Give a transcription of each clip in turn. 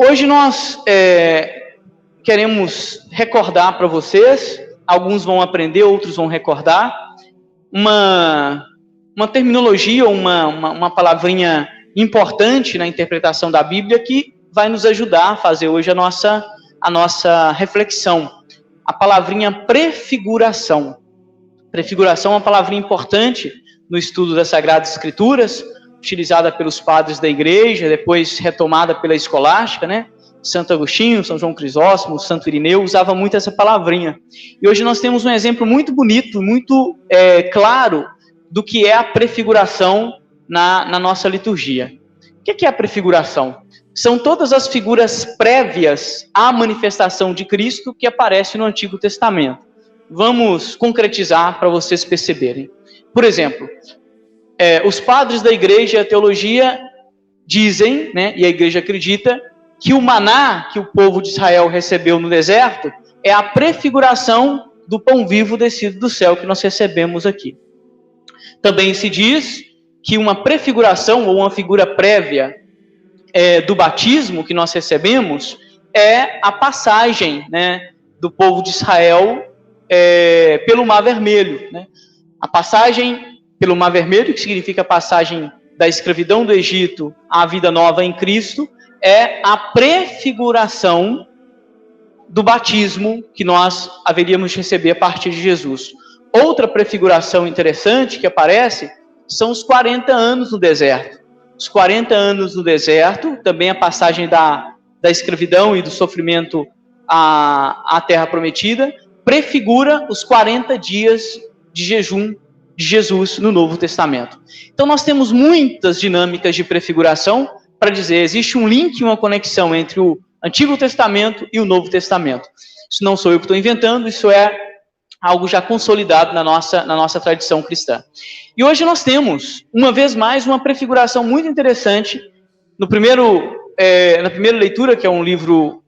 Hoje nós queremos recordar para vocês, alguns vão aprender, outros vão recordar, uma terminologia, uma palavrinha importante na interpretação da Bíblia que vai nos ajudar a fazer hoje a nossa reflexão. A palavrinha prefiguração. Prefiguração é uma palavrinha importante no estudo das Sagradas Escrituras, utilizada pelos padres da igreja, depois retomada pela escolástica, né? Santo Agostinho, São João Crisóstomo, Santo Irineu, usava muito essa palavrinha. E hoje nós temos um exemplo muito bonito, muito claro, do que é a prefiguração na nossa liturgia. O que é a prefiguração? São todas as figuras prévias à manifestação de Cristo que aparecem no Antigo Testamento. Vamos concretizar para vocês perceberem. Por exemplo, os padres da igreja e a teologia dizem, né, e a igreja acredita, que o maná que o povo de Israel recebeu no deserto é a prefiguração do pão vivo descido do céu que nós recebemos aqui. Também se diz que uma prefiguração ou uma figura prévia do batismo que nós recebemos é a passagem, né, do povo de Israel pelo Mar Vermelho, né? A passagem pelo Mar Vermelho, que significa a passagem da escravidão do Egito à vida nova em Cristo, é a prefiguração do batismo que nós haveríamos de receber a partir de Jesus. Outra prefiguração interessante que aparece são os 40 anos no deserto. Os 40 anos no deserto, também a passagem da escravidão e do sofrimento à Terra Prometida, prefigura os 40 dias de jejum de Jesus no Novo Testamento. Então nós temos muitas dinâmicas de prefiguração para dizer, existe um link e uma conexão entre o Antigo Testamento e o Novo Testamento. Isso não sou eu que estou inventando, isso é algo já consolidado na nossa tradição cristã. E hoje nós temos, uma vez mais, uma prefiguração muito interessante na primeira leitura, que é um livro,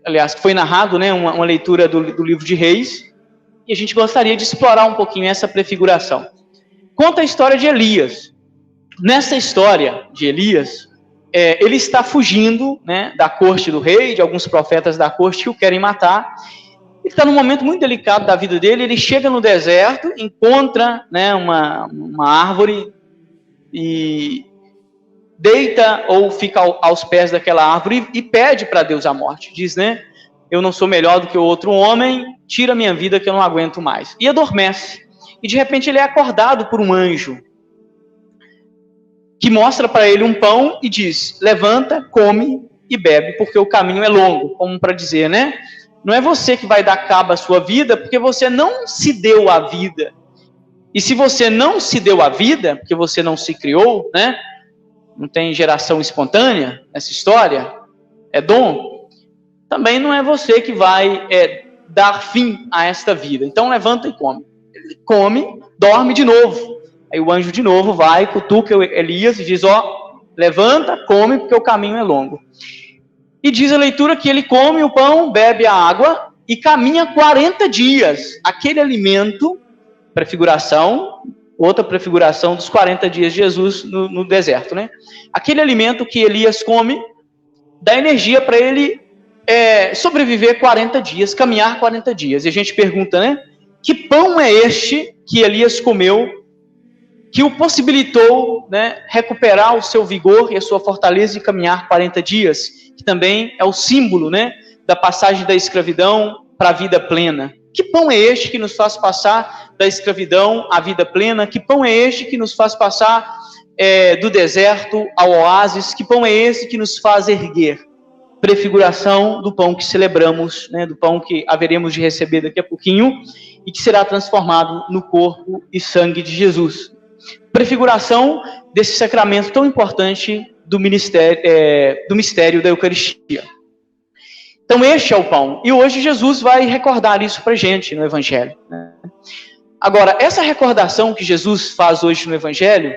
aliás, que foi narrado, né, uma leitura do livro de Reis, e a gente gostaria de explorar um pouquinho essa prefiguração. Conta a história de Elias. Nessa história de Elias, ele está fugindo, né, da corte do rei, de alguns profetas da corte que o querem matar. Ele está num momento muito delicado da vida dele, ele chega no deserto, encontra, né, uma árvore e deita ou fica aos pés daquela árvore e pede para Deus a morte. Diz, né, eu não sou melhor do que o outro homem, tira minha vida que eu não aguento mais. E adormece. E de repente ele é acordado por um anjo, que mostra para ele um pão e diz, levanta, come e bebe, porque o caminho é longo, como para dizer, né? Não é você que vai dar cabo à sua vida, porque você não se deu a vida. E se você não se deu a vida, porque você não se criou, né? Não tem geração espontânea nessa história, é dom. Também não é você que vai dar fim a esta vida. Então levanta e come. Ele come, dorme de novo. Aí o anjo de novo vai, cutuca Elias e diz, levanta, come, porque o caminho é longo. E diz a leitura que ele come o pão, bebe a água e caminha 40 dias. Aquele alimento, prefiguração, outra prefiguração dos 40 dias de Jesus no deserto, né? Aquele alimento que Elias come dá energia para ele sobreviver 40 dias, caminhar 40 dias. E a gente pergunta, né? Que pão é este que Elias comeu, que o possibilitou, né, recuperar o seu vigor e a sua fortaleza e caminhar 40 dias, que também é o símbolo, né, da passagem da escravidão para a vida plena. Que pão é este que nos faz passar da escravidão à vida plena? Que pão é este que nos faz passar do deserto ao oásis? Que pão é esse que nos faz erguer? Prefiguração do pão que celebramos, né, do pão que haveremos de receber daqui a pouquinho e que será transformado no corpo e sangue de Jesus. Prefiguração desse sacramento tão importante do mistério da Eucaristia. Então este é o pão. E hoje Jesus vai recordar isso para a gente no Evangelho, né? Agora, essa recordação que Jesus faz hoje no Evangelho,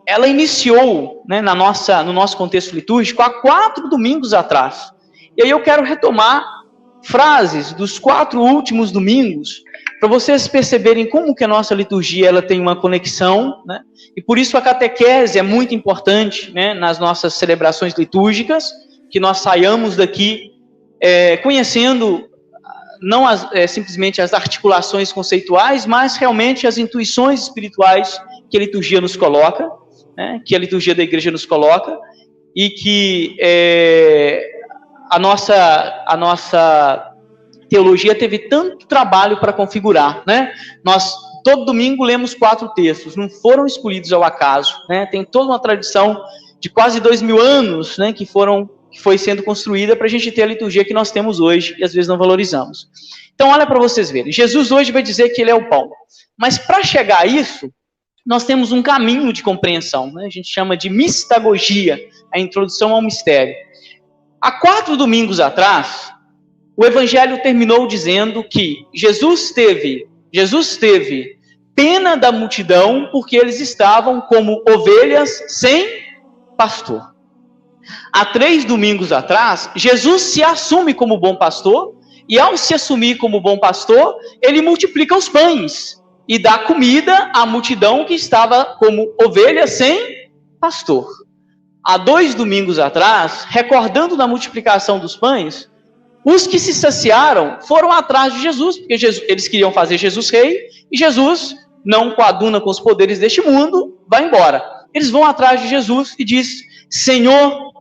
ela iniciou, né, no nosso contexto litúrgico há 4 domingos atrás. E aí eu quero retomar frases dos 4 últimos domingos para vocês perceberem como que a nossa liturgia ela tem uma conexão, né? E por isso a catequese é muito importante, né, nas nossas celebrações litúrgicas, que nós saiamos daqui conhecendo não simplesmente as articulações conceituais, mas realmente as intuições espirituais que a liturgia nos coloca, né, que a liturgia da igreja nos coloca, e que a nossa teologia teve tanto trabalho para configurar, né? Nós, todo domingo, lemos 4 textos, não foram escolhidos ao acaso, né? Tem toda uma tradição de quase 2000 anos, né, que foi sendo construída para a gente ter a liturgia que nós temos hoje, e às vezes não valorizamos. Então, olha para vocês verem, Jesus hoje vai dizer que ele é o pão, mas para chegar a isso, nós temos um caminho de compreensão, né? A gente chama de mistagogia, a introdução ao mistério. Há 4 domingos atrás, o Evangelho terminou dizendo que Jesus teve pena da multidão porque eles estavam como ovelhas sem pastor. Há 3 domingos atrás, Jesus se assume como bom pastor, e ao se assumir como bom pastor, ele multiplica os pães e dá comida à multidão que estava como ovelha sem pastor. Há 2 domingos atrás, recordando da multiplicação dos pães, os que se saciaram foram atrás de Jesus, porque eles queriam fazer Jesus rei, e Jesus, não coaduna com os poderes deste mundo, vai embora. Eles vão atrás de Jesus e diz: Senhor,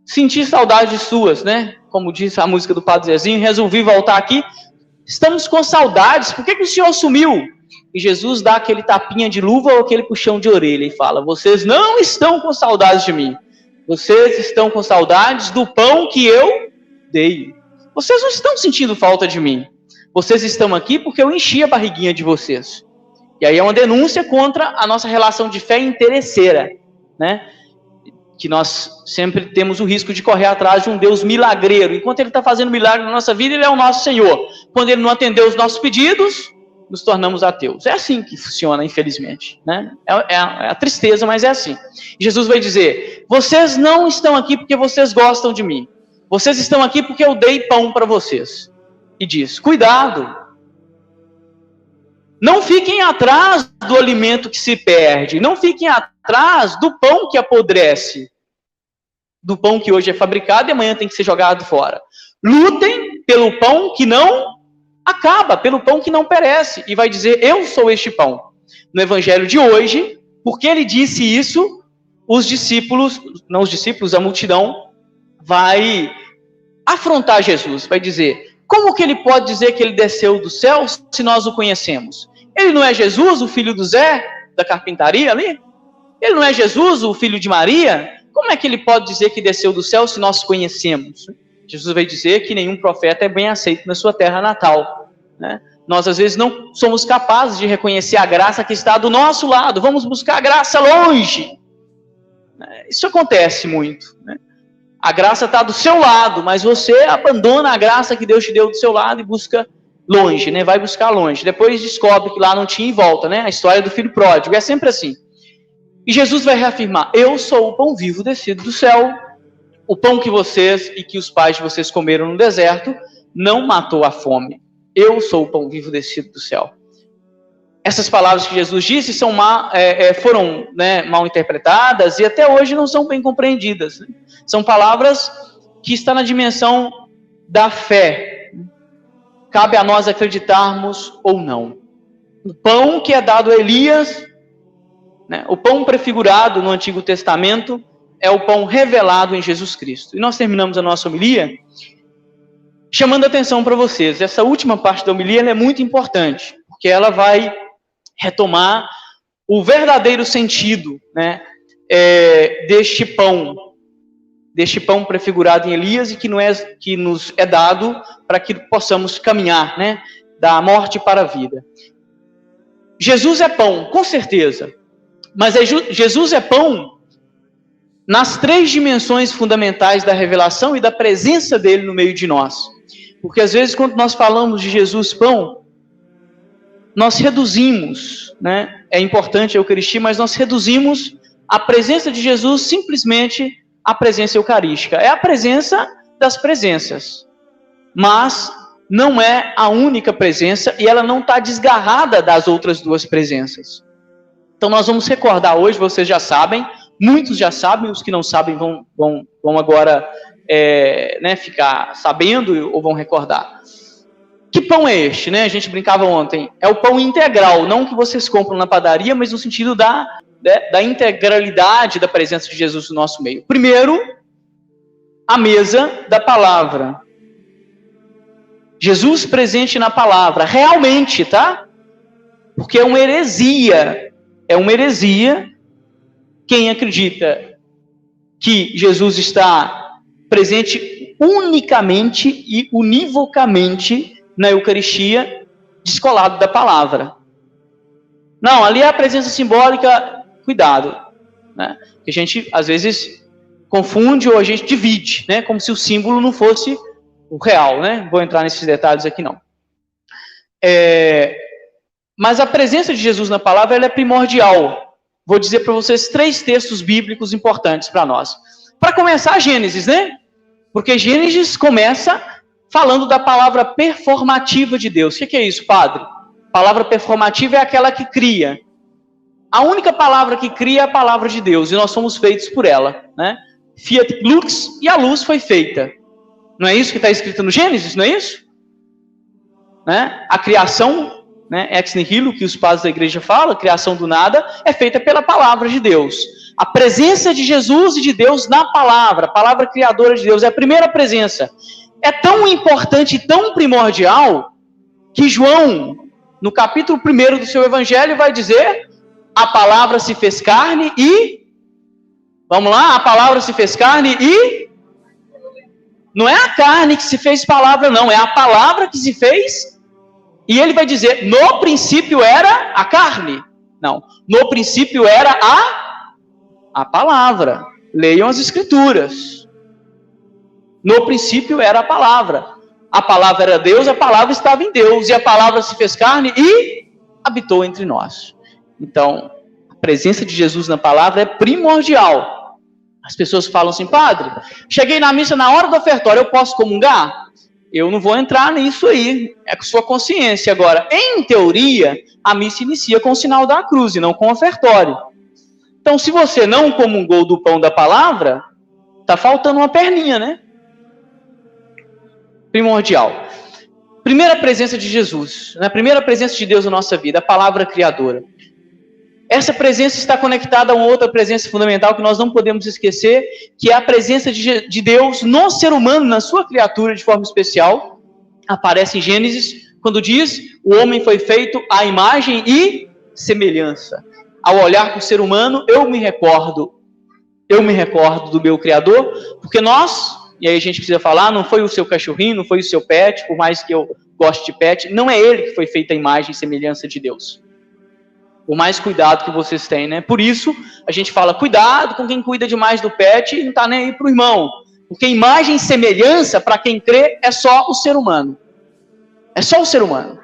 senti saudades suas, né? Como diz a música do Padre Zezinho, resolvi voltar aqui, estamos com saudades, por que o Senhor sumiu? E Jesus dá aquele tapinha de luva ou aquele puxão de orelha e fala: vocês não estão com saudades de mim, vocês estão com saudades do pão que eu dei. Vocês não estão sentindo falta de mim. Vocês estão aqui porque eu enchi a barriguinha de vocês. E aí é uma denúncia contra a nossa relação de fé interesseira, né? Que nós sempre temos o risco de correr atrás de um Deus milagreiro. Enquanto Ele está fazendo milagre na nossa vida, Ele é o nosso Senhor. Quando Ele não atendeu os nossos pedidos, nos tornamos ateus. É assim que funciona, infelizmente, né? É a tristeza, mas é assim. E Jesus vai dizer: vocês não estão aqui porque vocês gostam de mim. Vocês estão aqui porque eu dei pão para vocês. E diz: cuidado. Não fiquem atrás do alimento que se perde. Não fiquem atrás do pão que apodrece. Do pão que hoje é fabricado e amanhã tem que ser jogado fora. Lutem pelo pão que não acaba, pelo pão que não perece. E vai dizer: eu sou este pão. No evangelho de hoje, porque ele disse isso, os discípulos, não os discípulos, a multidão, vai afrontar Jesus, vai dizer: como que ele pode dizer que ele desceu do céu se nós o conhecemos? Ele não é Jesus, o filho do Zé, da carpintaria ali? Ele não é Jesus, o filho de Maria? Como é que ele pode dizer que desceu do céu se nós conhecemos? Jesus vai dizer que nenhum profeta é bem aceito na sua terra natal, né? Nós às vezes não somos capazes de reconhecer a graça que está do nosso lado, vamos buscar a graça longe. Isso acontece muito, né? A graça está do seu lado, mas você abandona a graça que Deus te deu do seu lado e busca longe, né? Vai buscar longe. Depois descobre que lá não tinha e volta, né? A história do filho pródigo é sempre assim. E Jesus vai reafirmar: eu sou o pão vivo descido do céu. O pão que vocês e que os pais de vocês comeram no deserto não matou a fome. Eu sou o pão vivo descido do céu. Essas palavras que Jesus disse foram, né, mal interpretadas e até hoje não são bem compreendidas, né? São palavras que estão na dimensão da fé. Cabe a nós acreditarmos ou não. O pão que é dado a Elias, né, o pão prefigurado no Antigo Testamento, é o pão revelado em Jesus Cristo. E nós terminamos a nossa homilia chamando a atenção para vocês. Essa última parte da homilia ela é muito importante, porque ela vai retomar o verdadeiro sentido, né, deste pão prefigurado em Elias e que nos é dado para que possamos caminhar, né, da morte para a vida. Jesus é pão, com certeza, mas Jesus é pão nas 3 dimensões fundamentais da revelação e da presença dele no meio de nós. Porque às vezes quando nós falamos de Jesus pão, nós reduzimos, né? É importante a Eucaristia, mas nós reduzimos a presença de Jesus simplesmente à presença eucarística. É a presença das presenças. Mas não é a única presença e ela não está desgarrada das outras duas presenças. Então nós vamos recordar hoje, vocês já sabem, muitos já sabem, os que não sabem vão agora ficar sabendo ou vão recordar. Que pão é este, né? A gente brincava ontem. É o pão integral, não que vocês compram na padaria, mas no sentido da integralidade da presença de Jesus no nosso meio. Primeiro, a mesa da palavra. Jesus presente na palavra, realmente, tá? Porque é uma heresia quem acredita que Jesus está presente unicamente e univocamente na Eucaristia, descolado da palavra. Não, ali é a presença simbólica, cuidado, né? Que a gente, às vezes, confunde ou a gente divide, né? Como se o símbolo não fosse o real, né? Vou entrar nesses detalhes aqui, não. Mas a presença de Jesus na palavra, ela é primordial. Vou dizer para vocês 3 textos bíblicos importantes para nós. Para começar, Gênesis, né? Porque Gênesis começa falando da palavra performativa de Deus. O que é isso, padre? Palavra performativa é aquela que cria. A única palavra que cria é a palavra de Deus, e nós somos feitos por ela, né? Fiat lux, e a luz foi feita. Não é isso que está escrito no Gênesis, não é isso? Né? A criação, né, ex nihilo, que os padres da igreja falam, a criação do nada, é feita pela palavra de Deus. A presença de Jesus e de Deus na palavra, a palavra criadora de Deus, é a primeira presença. É tão importante e tão primordial que João, no capítulo 1 do seu evangelho, vai dizer: a palavra se fez carne e... Vamos lá? A palavra se fez carne e... Não é a carne que se fez palavra, não. É a palavra que se fez. E ele vai dizer, no princípio era a carne. Não. No princípio era a palavra. Leiam as escrituras. No princípio era a palavra. A palavra era Deus, a palavra estava em Deus. E a palavra se fez carne e habitou entre nós. Então, a presença de Jesus na palavra é primordial. As pessoas falam assim, padre, cheguei na missa na hora do ofertório, eu posso comungar? Eu não vou entrar nisso aí, é com sua consciência. Agora, em teoria, a missa inicia com o sinal da cruz e não com o ofertório. Então, se você não comungou do pão da palavra, está faltando uma perninha, né? Primordial. Primeira presença de Jesus, a primeira presença de Deus na nossa vida, a palavra criadora. Essa presença está conectada a uma outra presença fundamental que nós não podemos esquecer, que é a presença de Deus no ser humano, na sua criatura de forma especial. Aparece em Gênesis, quando diz, o homem foi feito à imagem e semelhança. Ao olhar para o ser humano, eu me recordo do meu Criador, porque nós, e aí a gente precisa falar, não foi o seu cachorrinho, não foi o seu pet, por mais que eu goste de pet, não é ele que foi feito à imagem e semelhança de Deus. Por mais cuidado que vocês têm, né? Por isso, a gente fala, cuidado com quem cuida demais do pet e não está nem aí para o irmão. Porque imagem e semelhança, para quem crê, é só o ser humano. É só o ser humano.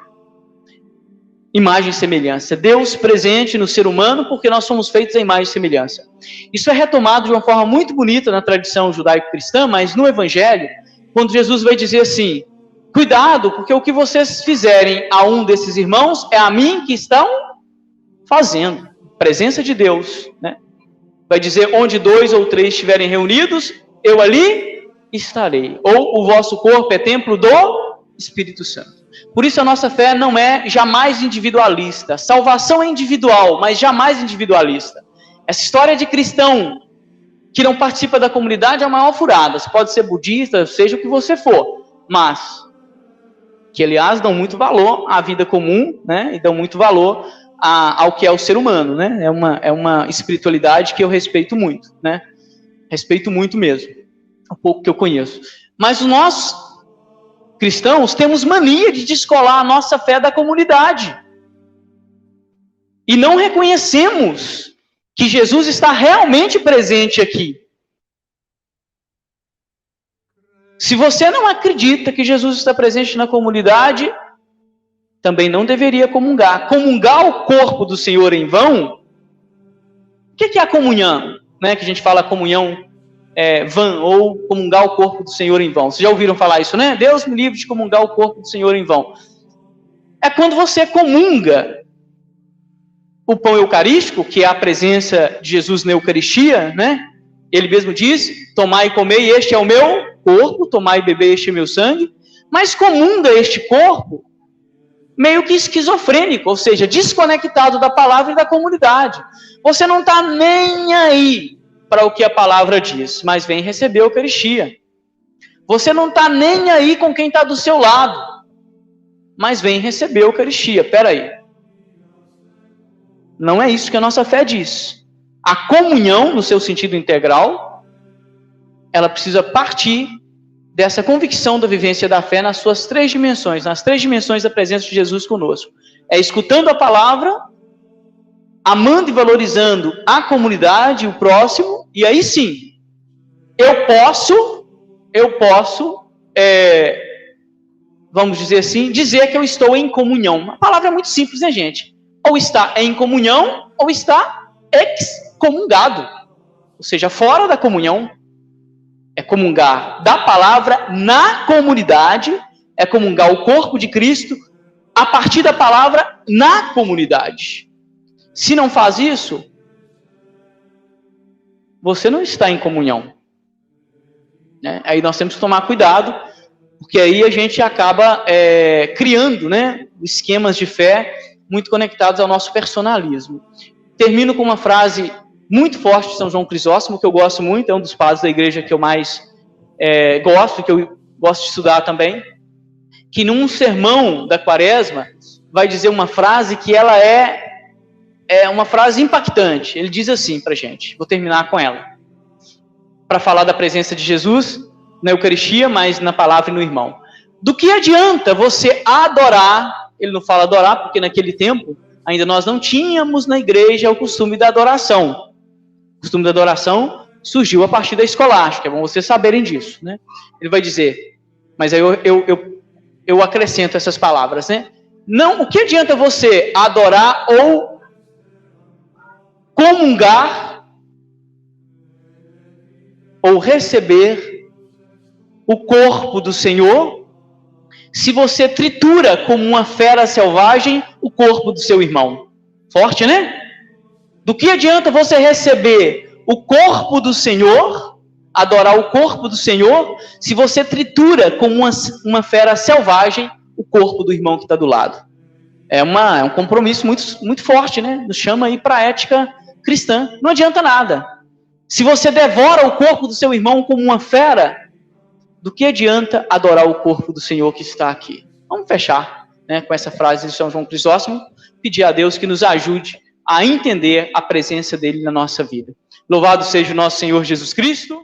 Imagem e semelhança. Deus presente no ser humano, porque nós somos feitos à imagem e semelhança. Isso é retomado de uma forma muito bonita na tradição judaico-cristã, mas no Evangelho, quando Jesus vai dizer assim, cuidado, porque o que vocês fizerem a um desses irmãos, é a mim que estão fazendo. Presença de Deus, né? Vai dizer, onde 2 ou 3 estiverem reunidos, eu ali estarei. Ou o vosso corpo é templo do Espírito Santo. Por isso a nossa fé não é jamais individualista. Salvação é individual, mas jamais individualista. Essa história de cristão que não participa da comunidade é a maior furada. Você pode ser budista, seja o que você for, mas que, aliás, dão muito valor à vida comum, né? E dão muito valor ao que é o ser humano, né? É uma espiritualidade que eu respeito muito, né? Respeito muito mesmo, um pouco que eu conheço. Mas nós, cristãos, temos mania de descolar a nossa fé da comunidade. E não reconhecemos que Jesus está realmente presente aqui. Se você não acredita que Jesus está presente na comunidade, também não deveria comungar. Comungar o corpo do Senhor em vão? O que é a comunhão? Né? Que a gente fala comunhão vã, ou comungar o corpo do Senhor em vão. Vocês já ouviram falar isso, né? Deus me livre de comungar o corpo do Senhor em vão. É quando você comunga o pão eucarístico, que é a presença de Jesus na Eucaristia, né? Ele mesmo diz, tomai e comei, este é o meu corpo, tomai e bebei, este é o meu sangue. Mas comunga este corpo meio que esquizofrênico, ou seja, desconectado da palavra e da comunidade. Você não está nem aí para o que a palavra diz, mas vem receber a Eucaristia. Você não está nem aí com quem está do seu lado, mas vem receber a Eucaristia. Espera aí. Não é isso que a nossa fé diz. A comunhão, no seu sentido integral, ela precisa partir dessa convicção da vivência da fé nas suas 3 dimensões, nas 3 dimensões da presença de Jesus conosco. É escutando a palavra, amando e valorizando a comunidade, o próximo, e aí sim, eu posso, vamos dizer assim, dizer que eu estou em comunhão. A palavra é muito simples, né, gente? Ou está em comunhão, ou está excomungado. Ou seja, fora da comunhão. É comungar da palavra na comunidade, é comungar o corpo de Cristo a partir da palavra na comunidade. Se não faz isso, você não está em comunhão. Né? Aí nós temos que tomar cuidado, porque aí a gente acaba criando, né, esquemas de fé muito conectados ao nosso personalismo. Termino com uma frase muito forte de São João Crisóstomo, que eu gosto muito, é um dos padres da igreja que eu mais gosto, que eu gosto de estudar também, que num sermão da Quaresma vai dizer uma frase que ela é uma frase impactante. Ele diz assim pra gente, vou terminar com ela, para falar da presença de Jesus na Eucaristia, mas na palavra e no irmão. Do que adianta você adorar, ele não fala adorar, porque naquele tempo ainda nós não tínhamos na igreja o costume da adoração. O costume da adoração surgiu a partir da escolástica, é bom vocês saberem disso, né? Ele vai dizer, mas aí eu acrescento essas palavras, né? Não, o que adianta você adorar ou comungar ou receber o corpo do Senhor se você tritura como uma fera selvagem o corpo do seu irmão? Forte, né? Do que adianta você receber o corpo do Senhor, adorar o corpo do Senhor, se você tritura como uma fera selvagem o corpo do irmão que está do lado? É um compromisso muito forte, né? Nos chama aí para a ética cristã. Não adianta nada. Se você devora o corpo do seu irmão como uma fera, do que adianta adorar o corpo do Senhor que está aqui? Vamos fechar, né, com essa frase de São João Crisóstomo, pedir a Deus que nos ajude a entender a presença dele na nossa vida. Louvado seja o nosso Senhor Jesus Cristo.